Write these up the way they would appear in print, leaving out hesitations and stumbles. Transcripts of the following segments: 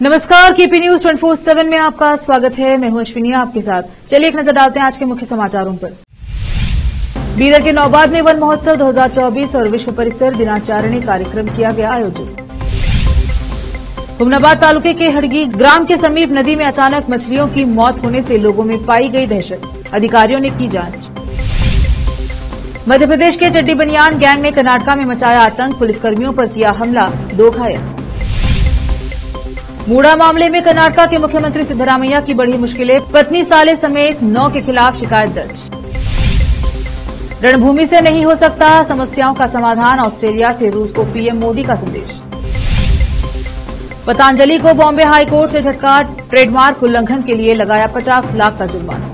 नमस्कार, KP news 24/7 में आपका स्वागत है। मैं हूं अश्विनी आपके साथ। चलिए एक नजर डालते हैं आज के मुख्य समाचारों पर। बीदर के नौबाद में वन महोत्सव 2024 और विश्व परिसर दिनाचरण कार्यक्रम किया गया आयोजित। हुमनाबाद तालुके के हड़गी ग्राम के समीप नदी में अचानक मछलियों की मौत होने से लोगों में पाई गई दहशत, अधिकारियों ने की जांच। मध्य प्रदेश के चड्डी बनियान गैंग ने कर्नाटक में मचाया आतंक, पुलिसकर्मियों पर किया हमला, 2 घायल। मूड़ा मामले में कर्नाटक के मुख्यमंत्री सिद्धरामैया की बढ़ी मुश्किलें, पत्नी साले समेत 9 के खिलाफ शिकायत दर्ज। रणभूमि से नहीं हो सकता समस्याओं का समाधान, ऑस्ट्रेलिया से रूस को पीएम मोदी का संदेश। पतंजलि को बॉम्बे हाईकोर्ट से झटका, ट्रेडमार्क उल्लंघन के लिए लगाया 50 लाख का जुर्माना।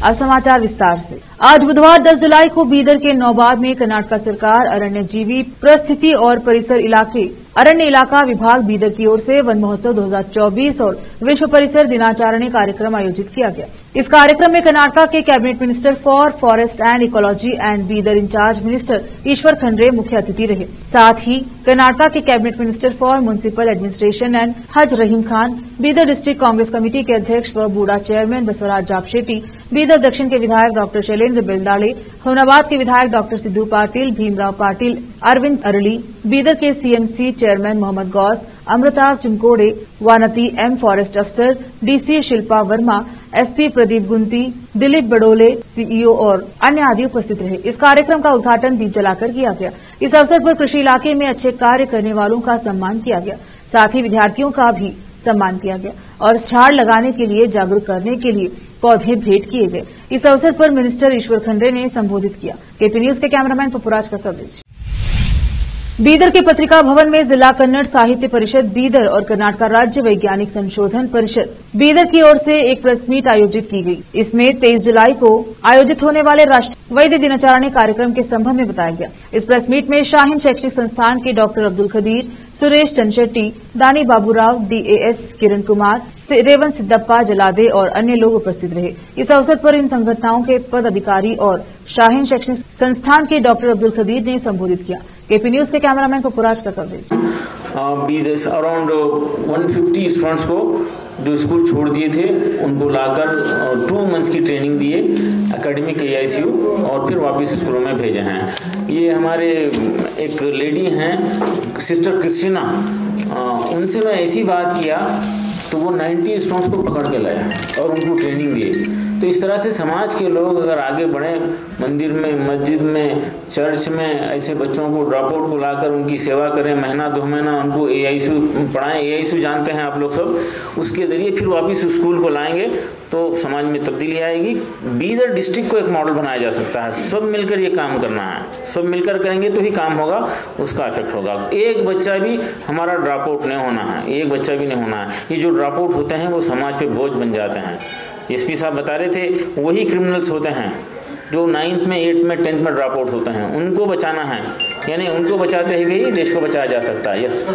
अब समाचार विस्तार से। आज बुधवार 10 जुलाई को बीदर के नौबाद में कर्नाटक सरकार अरण्यजीवी परिस्थिति और परिसर इलाके अरण्य इलाका विभाग बीदर की ओर से वन महोत्सव 2024 और विश्व परिसर दिनाचरण कार्यक्रम आयोजित किया गया। इस कार्यक्रम में कर्नाटक के cabinet minister for forest and ecology and Bidar incharge minister Ishwar Khandre मुख्य अतिथि रहे। साथ ही कर्नाटक के cabinet minister for municipal administration and Haj Rahim Khan, Bidar district Congress committee के अध्यक्ष व बूढ़ा चेयरमैन बसवराज जापशेट्टी, बीदर दक्षिण के विधायक डॉ शैलेंद्र बेलदाड़े, हुमनाबाद के विधायक डॉ सिद्धू पाटिल, भीमराव पाटिल, अरविंद अरली, बीदर के CMC chairman Mohammad Gaus, Amrita Chimkode, Vanati M forest अफसर, DC Shilpa Verma, SP Pradeep Gunti, Dilip Badole, CEO और अन्य आदि उपस्थित रहे। इस कार्यक्रम का उद्घाटन दीप जलाकर किया गया। इस अवसर पर कृषि इलाके में अच्छे कार्य करने वालों का सम्मान किया गया। साथ ही विद्यार्थियों का भी सम्मान किया गया और झाड़ लगाने के लिए जागरूक करने के लिए पौधे भेंट किए गए। इस अवसर पर मिनिस्टर ईश्वर खंड्रे ने संबोधित किया। केपी न्यूज के कैमरामैन पपुराज का कवरेज। बीदर के पत्रिका भवन में जिला कन्नड़ साहित्य परिषद बीदर और कर्नाटक राज्य वैज्ञानिक संशोधन परिषद बीदर की ओर से एक प्रेस मीट आयोजित की गई। इसमें 23 जुलाई को आयोजित होने वाले राष्ट्रीय वैद्य दिनाचरण कार्यक्रम के संबंध में बताया गया। इस प्रेस मीट में शाहीन शैक्षणिक संस्थान के डॉ अब्दुल खदीर, सुरेश चंदशेट्टी, दानी बाबूराव, डीएएस किरण कुमार, रेवन सिद्धप्पा जलादे और अन्य लोग उपस्थित रहे। इस अवसर पर इन संगठनों के पदाधिकारी और शाहीन शैक्षणिक संस्थान के डॉ अब्दुल खदीर ने संबोधित किया। केपी न्यूज के कैमरामैन पपुराज का कवरेज। अराउंड 150 स्टूडेंट्स को जो स्कूल छोड़ दिए थे उनको लाकर 2 मंथ्स की ट्रेनिंग दिए एकेडमिक AICU और फिर वापस स्कूलों में भेजे हैं। ये हमारे एक लेडी हैं सिस्टर क्रिस्टीना, उनसे मैं ऐसी बात किया तो वो 90 स्टूडेंट्स को पकड़ के लाया और उनको ट्रेनिंग दी। तो इस तरह से समाज के लोग अगर आगे बढ़े, मंदिर में, मस्जिद में, चर्च में ऐसे बच्चों को ड्रॉप आउट को लाकर उनकी सेवा करें, महीना 2 महीना उनको AICU पढ़ाएं। AICU जानते हैं आप लोग सब, उसके ज़रिए फिर वापस स्कूल को लाएंगे तो समाज में तब्दीली आएगी। बीदर डिस्ट्रिक्ट को एक मॉडल बनाया जा सकता है। सब मिलकर ये काम करना है, सब मिलकर करेंगे तो ही काम होगा, उसका इफेक्ट होगा। एक बच्चा भी हमारा ड्रॉप आउट नहीं होना है, एक बच्चा भी नहीं होना है। ये जो ड्रॉप आउट होते हैं वो समाज पे बोझ बन जाते हैं। एसपी साहब बता रहे थे वही क्रिमिनल्स होते हैं जो 9th में, 8th में, 10th में ड्रॉप आउट होते हैं, उनको बचाना है। यानी उनको बचाते हुए ही देश को बचाया जा सकता है। यस।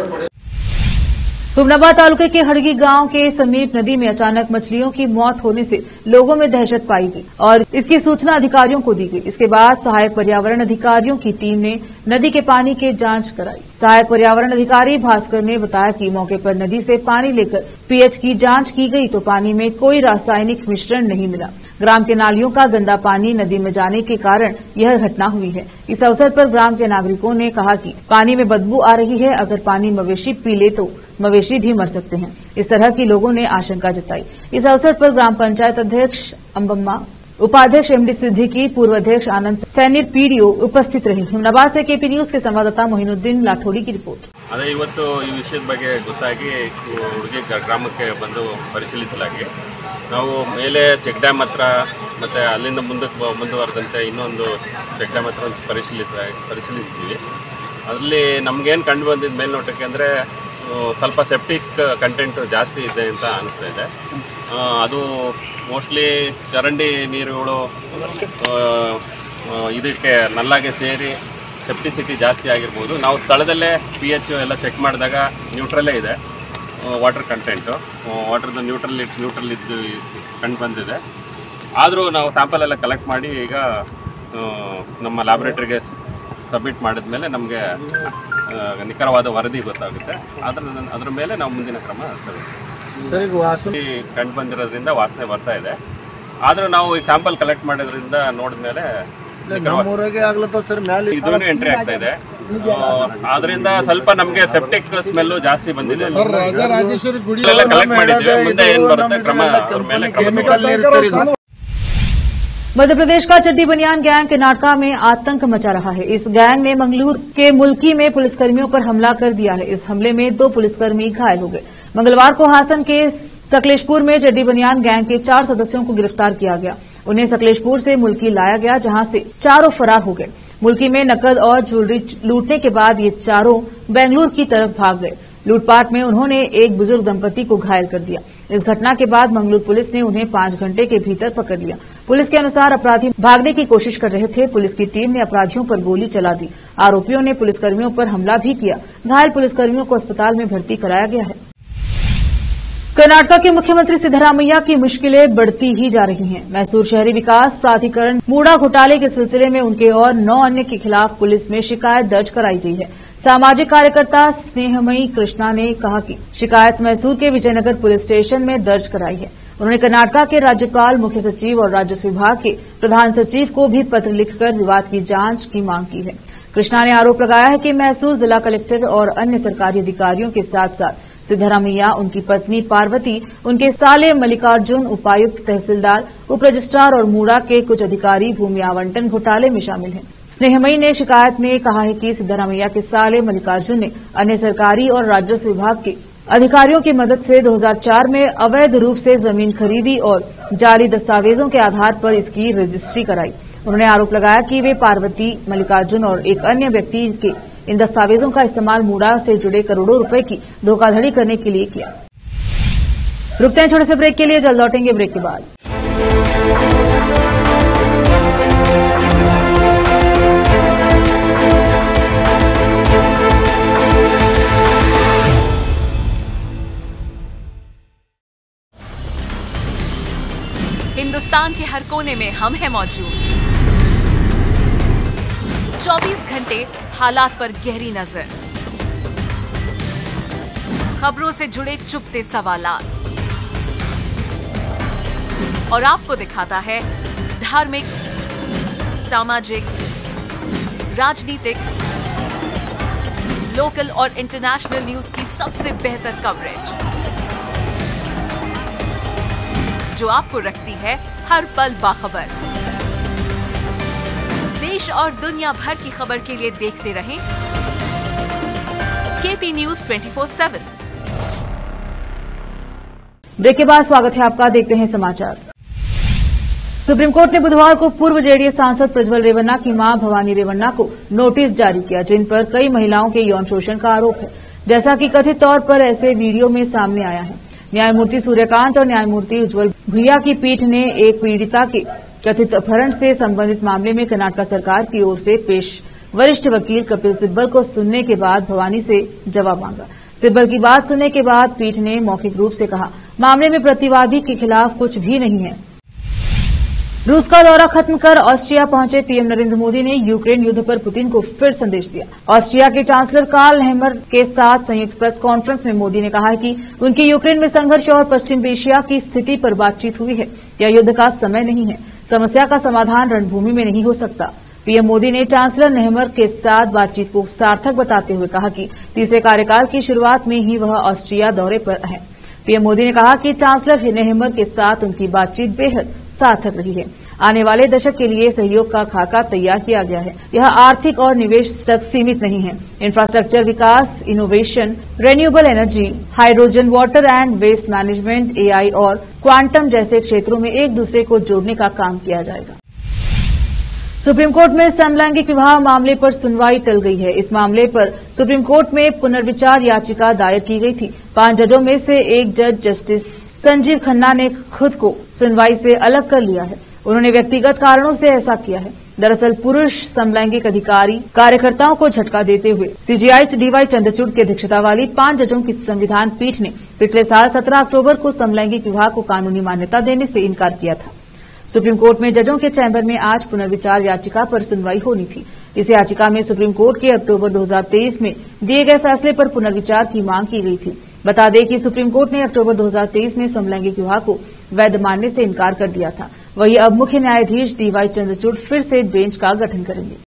हुमनाबाद तालुके के हड़गी गांव के समीप नदी में अचानक मछलियों की मौत होने से लोगों में दहशत पाई गई और इसकी सूचना अधिकारियों को दी गई। इसके बाद सहायक पर्यावरण अधिकारियों की टीम ने नदी के पानी की जांच कराई। सहायक पर्यावरण अधिकारी भास्कर ने बताया कि मौके पर नदी से पानी लेकर पीएच की जांच की गई तो पानी में कोई रासायनिक मिश्रण नहीं मिला। ग्राम के नालियों का गंदा पानी नदी में जाने के कारण यह घटना हुई है। इस अवसर पर ग्राम के नागरिकों ने कहा कि पानी में बदबू आ रही है, अगर पानी मवेशी पी ले तो मवेशी भी मर सकते हैं। इस तरह की लोगों ने आशंका जताई। इस अवसर पर ग्राम पंचायत अध्यक्ष अम्बम्मा, उपाध्यक्ष MD सिद्दीकी, पूर्व अध्यक्ष आनंद सैनिर, PDO उपस्थित रहे। हुमनाबाद से केपी न्यूज के संवाददाता मोहिनुद्दीन लाठोड़ी की रिपोर्ट। ಅದೇ ಇವತ್ತು ಈ ವಿಷಯದ ಬಗ್ಗೆ ಗೊತ್ತಾಗಿ ಹುಡುಗಿ ಗ್ರಾಮಕ್ಕೆ ಬಂದು ಪರಿಶೀಲಿಸಲಾಗಿ ನಾವು ಮೇಲೆ ಚೆಕ್ ಡ್ಯಾಮ್ ಹತ್ರ ಮತ್ತು ಅಲ್ಲಿಂದ ಮುಂದುವರೆದಂತೆ ಇನ್ನೊಂದು ಚೆಕ್ ಡ್ಯಾಮ್ ಹತ್ರ ಒಂದು ಪರಿಶೀಲಿಸಿದ್ವಿ. ಅದರಲ್ಲಿ ನಮಗೇನು ಕಂಡು ಬಂದಿದ್ದು ಮೇಲ್ನೋಟಕ್ಕೆ ಅಂದರೆ ಸ್ವಲ್ಪ ಸೆಪ್ಟಿಕ್ ಕಂಟೆಂಟು ಜಾಸ್ತಿ ಇದೆ ಅಂತ ಅನಿಸ್ತಾ ಇದೆ. ಅದು ಮೋಸ್ಟ್ಲಿ ಚರಂಡಿ ನೀರುಗಳು ಇದಕ್ಕೆ ನಲ್ಲಾಗೆ ಸೇರಿ ಸೆಪ್ಟಿಸಿಟಿ ಜಾಸ್ತಿ ಆಗಿರ್ಬೋದು. ನಾವು ಸ್ಥಳದಲ್ಲೇ pH ಎಲ್ಲ ಚೆಕ್ ಮಾಡಿದಾಗ ನ್ಯೂಟ್ರಲ್ಲೇ ಇದೆ ವಾಟರ್ ಕಂಟೆಂಟು, ವಾಟರ್ದು ನ್ಯೂಟ್ರಲ್ ಇದ್ದು ಕಂಡು ಬಂದಿದೆ. ಆದರೂ ನಾವು ಸ್ಯಾಂಪಲ್ ಎಲ್ಲ ಕಲೆಕ್ಟ್ ಮಾಡಿ ಈಗ ನಮ್ಮ ಲ್ಯಾಬೊರೇಟರಿಗೆ ಸಬ್ಮಿಟ್ ಮಾಡಿದ್ಮೇಲೆ ನಮಗೆ ನಿಖರವಾದ ವರದಿ ಗೊತ್ತಾಗುತ್ತೆ. ಅದರ ಮೇಲೆ ನಾವು ಮುಂದಿನ ಕ್ರಮ ಕಂಡು ಬಂದಿರೋದ್ರಿಂದ ವಾಸನೆ ಬರ್ತಾ ಇದೆ. ಆದರೂ ನಾವು ಈ ಸ್ಯಾಂಪಲ್ ಕಲೆಕ್ಟ್ ಮಾಡೋದ್ರಿಂದ ನೋಡಿದ್ಮೇಲೆ ಇದೂ ಎಂಟ್ರಿ ಆಗ್ತಾ ಇದೆ. ಆದ್ರಿಂದ ಸ್ವಲ್ಪ ನಮಗೆ ಸೆಪ್ಟಿಕ್ ಸ್ಮೆಲ್ಲು ಜಾಸ್ತಿ ಬಂದಿದೆ. ಕಲೆಕ್ಟ್ ಮಾಡಿದ್ವಿ, ಮುಂದೆ ಏನು ಬರುತ್ತೆ ಕ್ರಮ ಅದ್ರ ಮೇಲೆ ಕ್ರಮ. मध्य प्रदेश का चड्डी बनियान गैंग कर्नाटका में आतंक मचा रहा है। इस गैंग ने मंगलूर के मुल्की में पुलिसकर्मियों पर हमला कर दिया है। इस हमले में 2 पुलिसकर्मी घायल हो गए। मंगलवार को हासन के सकलेशपुर में चड्डी बनियान गैंग के 4 सदस्यों को गिरफ्तार किया गया। उन्हें सकलेशपुर से मुल्की लाया गया, जहां से चारों फरार हो गए। मुल्की में नकद और ज्वेलरी लूटने के बाद ये चारों बेंगलुरु की तरफ भाग गए। लूटपाट में उन्होंने एक बुजुर्ग दंपति को घायल कर दिया। इस घटना के बाद मंगलूर पुलिस ने उन्हें 5 घंटे के भीतर पकड़ लिया। पुलिस के अनुसार अपराधी भागने की कोशिश कर रहे थे। पुलिस की टीम ने अपराधियों पर गोली चला दी। आरोपियों ने पुलिसकर्मियों पर हमला भी किया। घायल पुलिसकर्मियों को अस्पताल में भर्ती कराया गया है। कर्नाटका के मुख्यमंत्री सिद्धरामैया की मुश्किलें बढ़ती ही जा रही हैं। मैसूर शहरी विकास प्राधिकरण मूड़ा घोटाले के सिलसिले में उनके और 9 अन्य के खिलाफ पुलिस में शिकायत दर्ज कराई गई है। सामाजिक कार्यकर्ता स्नेहमयी कृष्णा ने कहा कि शिकायत मैसूर के विजयनगर पुलिस स्टेशन में दर्ज कराई है। उन्होंने कर्नाटका के राज्यपाल, मुख्य सचिव और राजस्व विभाग के प्रधान सचिव को भी पत्र लिखकर विवाद की जांच की मांग की है। कृष्णा ने आरोप लगाया है कि मैसूर जिला कलेक्टर और अन्य सरकारी अधिकारियों के साथ साथ सिद्धरामैया, उनकी पत्नी पार्वती, उनके साले मल्लिकार्जुन, उपायुक्त, तहसीलदार, उप रजिस्ट्रार और मूड़ा के कुछ अधिकारी भूमि आवंटन घोटाले में शामिल हैं। स्नेहमयी ने शिकायत में कहा है कि सिद्धरामैया के साले मल्लिकार्जुन ने अन्य सरकारी और राजस्व विभाग के अधिकारियों की मदद से 2004 में अवैध रूप से जमीन खरीदी और जाली दस्तावेजों के आधार पर इसकी रजिस्ट्री कराई। उन्होंने आरोप लगाया कि वे पार्वती, मल्लिकार्जुन और एक अन्य व्यक्ति के इन दस्तावेजों का इस्तेमाल मूड़ा से जुड़े करोड़ों रुपए की धोखाधड़ी करने के लिए किया। रुकते हैं छोटे से ब्रेक के लिए, जल्द लौटेंगे ब्रेक के बाद। हिंदुस्तान के हर कोने में हम हैं मौजूद। 24 घंटे हालात पर गहरी नजर, खबरों से जुड़े चुपते सवालात और आपको दिखाता है धार्मिक, सामाजिक, राजनीतिक, लोकल और इंटरनेशनल न्यूज की सबसे बेहतर कवरेज, जो आपको रखती है हर पल बाखबर। देश और दुनिया भर की खबर के लिए देखते रहें केपी न्यूज 24/7। ब्रेक के बाद स्वागत है आपका, देखते हैं समाचार। सुप्रीम कोर्ट ने बुधवार को पूर्व जेडीएस सांसद प्रज्वल रेवन्ना की मां भवानी रेवन्ना को नोटिस जारी किया, जिन पर कई महिलाओं के यौन शोषण का आरोप है, जैसा कि कथित तौर पर ऐसे वीडियो में सामने आया है। न्यायमूर्ति सूर्यकांत और न्यायमूर्ति उज्जवल भुइया की पीठ ने एक पीड़िता के कथित अपहरण से संबंधित मामले में कर्नाटक सरकार की ओर से पेश वरिष्ठ वकील कपिल सिब्बल को सुनने के बाद भवानी से जवाब मांगा। सिब्बल की बात सुनने के बाद पीठ ने मौखिक रूप से कहा, मामले में प्रतिवादी के खिलाफ कुछ भी नहीं है। रूस का दौरा खत्म कर ऑस्ट्रिया पहुंचे पीएम नरेंद्र मोदी ने यूक्रेन युद्ध पर पुतिन को फिर संदेश दिया। ऑस्ट्रिया के चांसलर कार्ल नेहमर के साथ संयुक्त प्रेस कॉन्फ्रेंस में मोदी ने कहा कि उनकी यूक्रेन में संघर्ष और पश्चिम एशिया की स्थिति पर बातचीत हुई है। यह युद्ध का समय नहीं है, समस्या का समाधान रणभूमि में नहीं हो सकता। पीएम मोदी ने चांसलर नेहमर के साथ बातचीत को सार्थक बताते हुए कहा कि तीसरे कार्यकाल की शुरुआत में ही वह ऑस्ट्रिया दौरे पर है। पीएम मोदी ने कहा कि चांसलर नेहमर के साथ उनकी बातचीत बेहद सार्थक रही है। आने वाले दशक के लिए सहयोग का खाका तैयार किया गया है। यह आर्थिक और निवेश तक सीमित नहीं है। इंफ्रास्ट्रक्चर विकास, innovation, renewable energy, hydrogen, water and waste management, AI और क्वांटम जैसे क्षेत्रों में एक दूसरे को जोड़ने का काम किया जाएगा। सुप्रीम कोर्ट में समलैंगिक विवाह मामले पर सुनवाई टल गई है। इस मामले पर सुप्रीम कोर्ट में पुनर्विचार याचिका दायर की गई थी। 5 जजों में से एक जज जस्टिस संजीव खन्ना ने खुद को सुनवाई से अलग कर लिया है। उन्होंने व्यक्तिगत कारणों से ऐसा किया है। दरअसल पुरुष समलैंगिक अधिकारी कार्यकर्ताओं को झटका देते हुए सीजीआई डीवाई चंद्रचूड़ की अध्यक्षता वाली 5 जजों की संविधान पीठ ने पिछले साल 17 अक्टूबर को समलैंगिक विवाह को कानूनी मान्यता देने से इनकार किया था। सुप्रीम कोर्ट में जजों के चैम्बर में आज पुनर्विचार याचिका पर सुनवाई होनी थी। इस याचिका में सुप्रीम कोर्ट के अक्टूबर 2023 में दिए गए फैसले पर पुनर्विचार की मांग की गई थी। बता दें कि सुप्रीम कोर्ट ने अक्टूबर 2023 में समलैंगिक विवाह को वैध मानने से इनकार कर दिया था। वहीं अब मुख्य न्यायाधीश डीवाई चंद्रचूड़ फिर से बेंच का गठन करेंगे।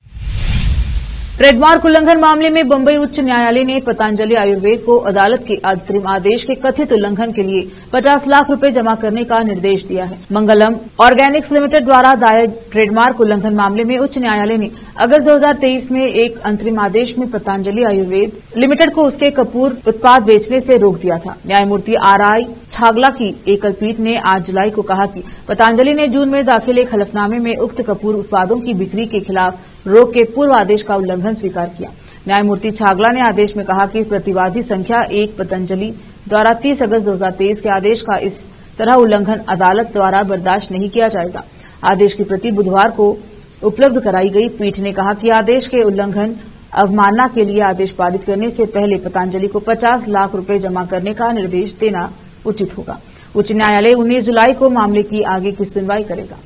ट्रेडमार्क उल्लंघन मामले में बंबई उच्च न्यायालय ने पतंजलि आयुर्वेद को अदालत के अंतरिम आदेश के कथित उल्लंघन के लिए 50 लाख रुपए जमा करने का निर्देश दिया है। मंगलम ऑर्गेनिक्स लिमिटेड द्वारा दायर ट्रेडमार्क उल्लंघन मामले में उच्च न्यायालय ने अगस्त 2023 में एक अंतरिम आदेश में पतंजलि आयुर्वेद लिमिटेड को उसके कपूर उत्पाद बेचने से रोक दिया था। न्यायमूर्ति आर.आई. छागला की एकल पीठ ने 8 जुलाई को कहा कि पतंजलि ने जून में दाखिल एक हलफनामे में उक्त कपूर उत्पादों की बिक्री के खिलाफ रोक के पूर्व आदेश का उल्लंघन स्वीकार किया। न्यायमूर्ति छागला ने आदेश में कहा कि प्रतिवादी संख्या 1 पतंजलि द्वारा 30 अगस्त 2023 के आदेश का इस तरह उल्लंघन अदालत द्वारा बर्दाश्त नहीं किया जाएगा। आदेश की प्रति बुधवार को उपलब्ध कराई गई। पीठ ने कहा कि आदेश के उल्लंघन अवमानना के लिए आदेश पारित करने से पहले पतंजलि को 50 लाख रुपए जमा करने का निर्देश देना उचित होगा। उच्च न्यायालय 19 जुलाई को मामले की आगे की सुनवाई करेगा।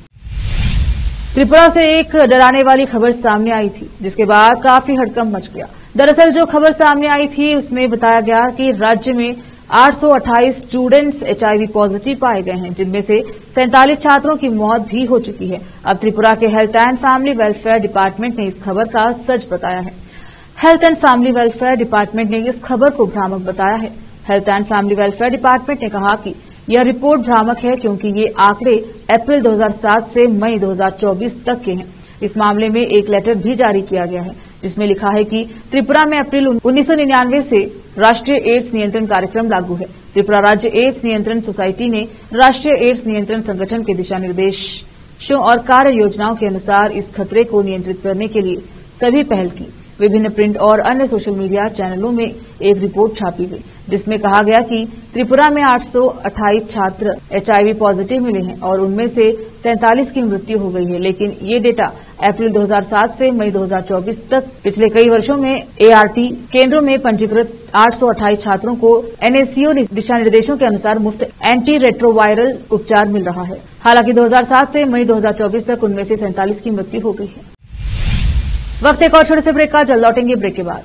त्रिपुरा से एक डराने वाली खबर सामने आई थी, जिसके बाद काफी हड़कंप मच गया। दरअसल जो खबर सामने आई थी उसमें बताया गया कि राज्य में 828 स्टूडेंट्स HIV पॉजिटिव पाए गए हैं, जिनमें से 47 छात्रों की मौत भी हो चुकी है। अब त्रिपुरा के health and family welfare department ने इस खबर का सच बताया है। Health and family welfare department ने इस खबर को भ्रामक बताया है। Health and family welfare department ने कहा कि यह रिपोर्ट भ्रामक है क्योंकि ये आंकड़े अप्रैल 2007 से मई 2024 तक के हैं। इस मामले में एक लेटर भी जारी किया गया है, जिसमें लिखा है कि त्रिपुरा में अप्रैल 1999 से राष्ट्रीय एड्स नियंत्रण कार्यक्रम लागू है। त्रिपुरा राज्य एड्स नियंत्रण सोसाइटी ने राष्ट्रीय एड्स नियंत्रण संगठन के दिशा निर्देशों और कार्य योजनाओं के अनुसार इस खतरे को नियंत्रित करने के लिए सभी पहल की। विभिन्न प्रिंट और अन्य सोशल मीडिया चैनलों में एक रिपोर्ट छापी गई, जिसमें कहा गया कि त्रिपुरा में 828 छात्र HIV पॉजिटिव मिले हैं और उनमें से 47 की मृत्यु हो गई है। लेकिन ये डेटा अप्रैल 2007 से मई 2024 तक पिछले कई वर्षों में ART केंद्रों में पंजीकृत 828 छात्रों को NACO दिशा निर्देशों के अनुसार मुफ्त एंटी रेट्रोवायरल उपचार मिल रहा है। हालांकि 2007 से मई 2024 तक उनमें से 47 की मृत्यु हो गई है। वक्त एक और छोटे से ब्रेक का, जल्द लौटेंगे ब्रेक के बाद।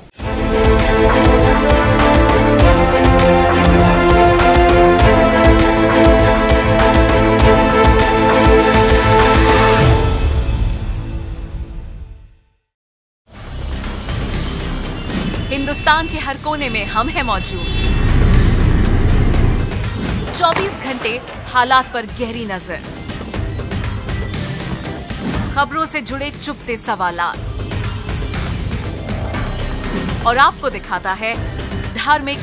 हिंदुस्तान के हर कोने में हम हैं मौजूद। 24 घंटे हालात पर गहरी नजर, खबरों से जुड़े चुपते सवालात, और आपको दिखाता है धार्मिक,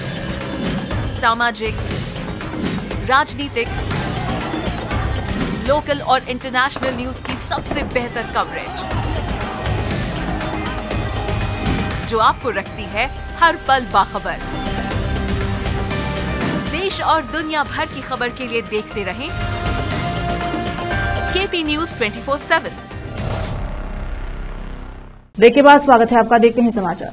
सामाजिक, राजनीतिक, लोकल और इंटरनेशनल न्यूज की सबसे बेहतर कवरेज, जो आपको रखती है हर पल बाखबर। देश और दुनिया भर की खबर के लिए देखते रहें KP News 24/7। ब्रेक के बाद स्वागत है आपका, देखते हैं समाचार।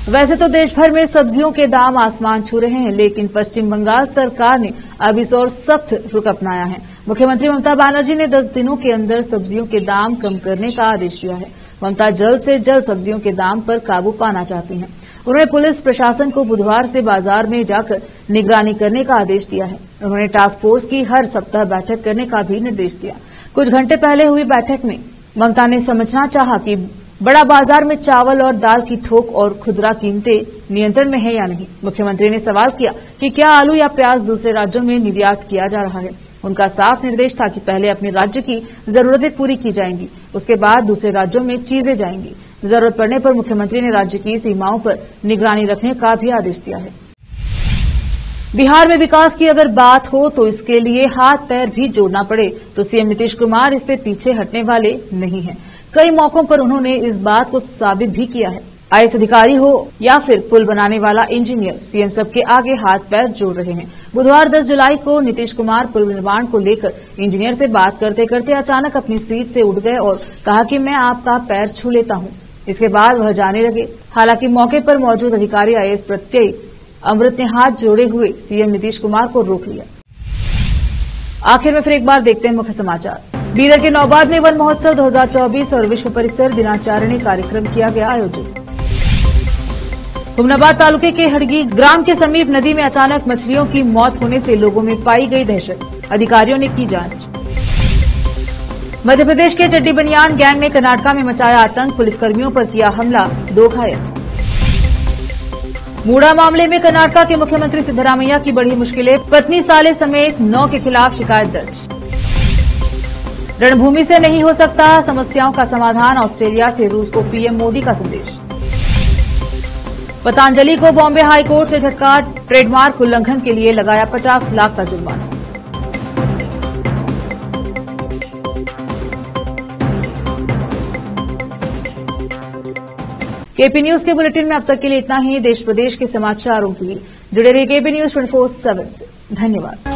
वैसे तो देश भर में सब्जियों के दाम आसमान छू रहे हैं, लेकिन पश्चिम बंगाल सरकार ने अब इस ओर सख्त रुख अपनाया है। मुख्यमंत्री ममता बनर्जी ने 10 दिनों के अंदर सब्जियों के दाम कम करने का आदेश दिया है। ममता जल्द से जल्द सब्जियों के दाम पर काबू पाना चाहती हैं। उन्होंने पुलिस प्रशासन को बुधवार से बाजार में जाकर निगरानी करने का आदेश दिया है। उन्होंने टास्क फोर्स की हर सप्ताह बैठक करने का भी निर्देश दिया। कुछ घंटे पहले हुई बैठक में ममता ने समझना चाहा कि बड़ा बाजार में चावल और दाल की थोक और खुदरा कीमतें नियंत्रण में है या नहीं। मुख्यमंत्री ने सवाल किया कि क्या आलू या प्याज दूसरे राज्यों में निर्यात किया जा रहा है। उनका साफ निर्देश था कि पहले अपने राज्य की जरूरतें पूरी की जाएंगी, उसके बाद दूसरे राज्यों में चीजें जाएंगी। जरूरत पड़ने पर मुख्यमंत्री ने राज्य की सीमाओं पर निगरानी रखने का भी आदेश दिया है। बिहार में विकास की अगर बात हो तो इसके लिए हाथ पैर भी जोड़ना पड़े तो सीएम नीतीश कुमार इससे पीछे हटने वाले नहीं हैं। कई मौकों पर उन्होंने इस बात को साबित भी किया है। आईएएस अधिकारी हो या फिर पुल बनाने वाला इंजीनियर, सीएम सबके आगे हाथ पैर जोड़ रहे हैं। बुधवार 10 जुलाई को नीतीश कुमार पुल निर्माण को लेकर इंजीनियर से बात करते करते अचानक अपनी सीट से उठ गए और कहा कि मैं आपका पैर छू लेता हूं। इसके बाद वह जाने लगे। हालांकि मौके पर मौजूद अधिकारी आईएएस प्रत्यय अमृत ने हाथ जोड़े हुए सीएम नीतीश कुमार को रोक लिया। आखिर में फिर एक बार देखते हैं मुख्य समाचार। बीदर के नौबाद में वन महोत्सव 2024 और विश्व परिसर दिनाचरण कार्यक्रम किया गया आयोजित। हुमनाबाद तालुके के हड़गी ग्राम के समीप नदी में अचानक मछलियों की मौत होने से लोगों में पाई गई दहशत, अधिकारियों ने की जांच। मध्य प्रदेश के चड्डी बनियान गैंग ने कर्नाटक में मचाया आतंक, पुलिसकर्मियों पर किया हमला, 2 घायल। मूड़ा मामले में कर्नाटक के मुख्यमंत्री सिद्धरामैया की बढ़ी मुश्किलें, पत्नी साले समेत 9 के खिलाफ शिकायत दर्ज। रणभूमि से नहीं हो सकता समस्याओं का समाधान, ऑस्ट्रेलिया से रूस को पीएम मोदी का संदेश। पतंजलि को बॉम्बे हाईकोर्ट से झटका, ट्रेडमार्क उल्लंघन के लिए लगाया 50 लाख का जुर्माना। केपी न्यूज के बुलेटिन में अब तक के लिए इतना ही। देश प्रदेश के समाचारों के लिए जुड़े रहिए केपी न्यूज 24/7 से। धन्यवाद।